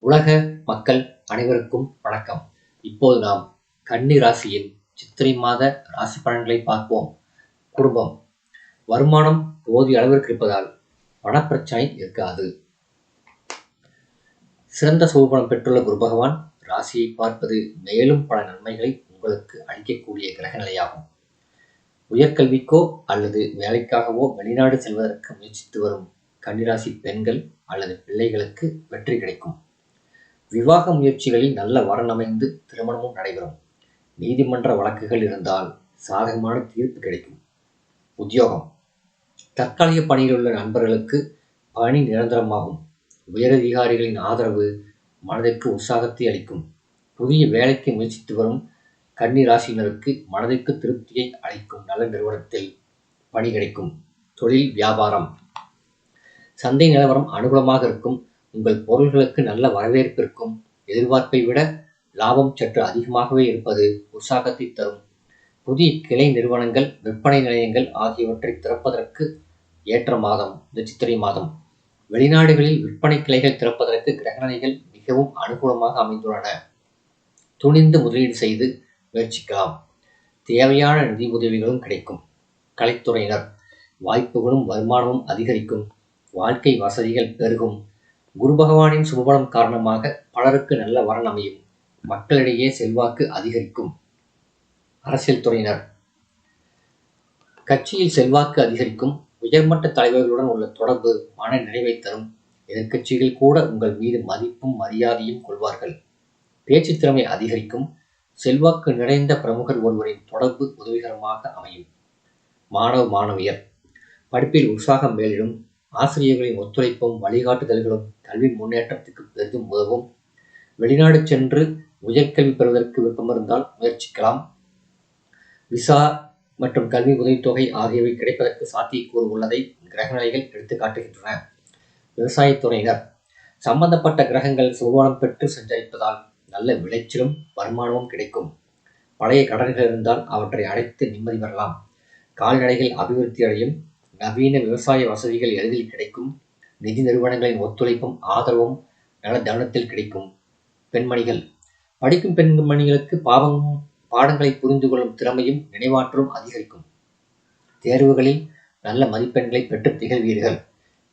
உலக மக்கள் அனைவருக்கும் வணக்கம். இப்போது நாம் கன்னி ராசியின் சித்திரை மாத ராசி பலன்களை பார்ப்போம். குடும்பம். வருமானம் போதிய அளவிற்கு இருப்பதால் பணப்பிரச்சனை இருக்காது. சிறந்த சுபபலம் பெற்றுள்ள குரு பகவான் ராசியை பார்ப்பது மேலும் பல நன்மைகளை உங்களுக்கு அளிக்கக்கூடிய கிரக நிலையாகும். உயர்கல்விக்கோ அல்லது வேலைக்காகவோ வெளிநாடு செல்வதற்கு முயற்சித்து வரும் கன்னிராசி பெண்கள் அல்லது பிள்ளைகளுக்கு வெற்றி கிடைக்கும். விவாக முயற்சிகளில் நல்ல வரன் அமைந்து திருமணமும் நடைபெறும். நீதிமன்ற வழக்குகள் இருந்தால் சாதகமான தீர்ப்பு கிடைக்கும். உத்தியோகம். தற்காலிக பணியில் உள்ள நண்பர்களுக்கு பணி நிரந்தரமாகும். உயரதிகாரிகளின் ஆதரவு மனதிற்கு உற்சாகத்தை அளிக்கும். புதிய வேலைக்கு முயற்சித்து வரும் கன்னி ராசியினருக்கு மனதிற்கு திருப்தியை அளிக்கும் நல்ல நிறுவனத்தில் பணி கிடைக்கும். தொழில் வியாபாரம். சந்தை நிலவரம் அனுகூலமாக இருக்கும். உங்கள் பொருள்களுக்கு நல்ல வரவேற்பு இருக்கும். எதிர்பார்ப்பை விட லாபம் சற்று அதிகமாகவே இருப்பது உற்சாகத்தை தரும். புதிய கிளை நிறுவனங்கள், விற்பனை நிலையங்கள் ஆகியவற்றை திறப்பதற்கு ஏற்ற மாதம் இந்த சித்திரை மாதம். வெளிநாடுகளில் விற்பனை கிளைகள் திறப்பதற்கு கிரகநிலைகள் மிகவும் அனுகூலமாக அமைந்துள்ளன. துணிந்து முதலீடு செய்து முயற்சிக்கலாம். தேவையான நிதி உதவிகளும் கிடைக்கும். கலைத்துறையினர். வாய்ப்புகளும் வருமானமும் அதிகரிக்கும். வாழ்க்கை வசதிகள் பெருகும். குரு பகவானின் சுபபலம் காரணமாக பலருக்கு நல்ல வரன் அமையும். மக்களிடையே செல்வாக்கு அதிகரிக்கும். அரசியல் துறையினர். கட்சியில் செல்வாக்கு அதிகரிக்கும். உயர்மட்ட தலைவர்களுடன் உள்ள தொடர்பு மன நிறைவை தரும். எதிர்க்கட்சிகள் கூட உங்கள் மீது மதிப்பும் மரியாதையும் கொள்வார்கள். பேச்சு திறமை அதிகரிக்கும். செல்வாக்கு நிறைந்த பிரமுகர் ஒருவரின் தொடர்பு உதவிகரமாக அமையும். மாணவ மாணவியர். படிப்பில் உற்சாகம் மேலிடும். ஆசிரியர்களின் ஒத்துழைப்பும் வழிகாட்டுதல்களும் கல்வி முன்னேற்றத்துக்கு பெரிதும் உதவும். வெளிநாடு சென்று உயர்கல்வி பெறுவதற்கு விருப்பம் இருந்தால் முயற்சிக்கலாம். விசா மற்றும் கல்வி உதவித்தொகை ஆகியவை கிடைப்பதற்கு சாத்தியக்கூறு உள்ளதை கிரகநிலைகள் எடுத்து காட்டுகின்றன. விவசாயத்துறையினர். சம்பந்தப்பட்ட கிரகங்கள் சுபபலம் பெற்று சஞ்சரிப்பதால் நல்ல விளைச்சலும் வருமானமும் கிடைக்கும். பழைய கடன்கள் இருந்தால் அவற்றை அடைத்து நிம்மதி பெறலாம். கால்நடைகள் அபிவிருத்தி அடையும். நவீன விவசாய வசதிகள் எளிதில் கிடைக்கும். நிதி நிறுவனங்களின் ஒத்துழைப்பும் ஆதரவும் நல்ல தருணத்தில் கிடைக்கும். பெண்மணிகள். படிக்கும் பெண்மணிகளுக்கு பாடங்களை புரிந்து கொள்ளும் திறமையும் நினைவாற்றலும் அதிகரிக்கும். தேர்வுகளில் நல்ல மதிப்பெண்களை பெற்று திகழ்வீர்கள்.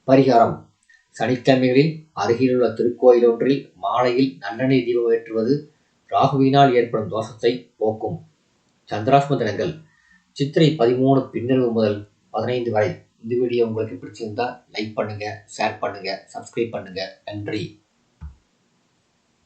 பரிகாரம். சனிக்கிழமைகளில் அருகிலுள்ள திருக்கோயில் ஒன்றில் மாலையில் நல்லெண்ணெய் தீபம் ஏற்றுவது ராகுவினால் ஏற்படும் தோஷத்தை போக்கும். சந்திராஷ்டம தினங்கள் சித்திரை 13 பின்னிரவு முதல் 15 வரை. இந்த வீடியோ உங்களுக்கு பிடிச்சிருந்தா லைக் பண்ணுங்க, ஷேர் பண்ணுங்க, சப்ஸ்கிரைப் பண்ணுங்க. நன்றி.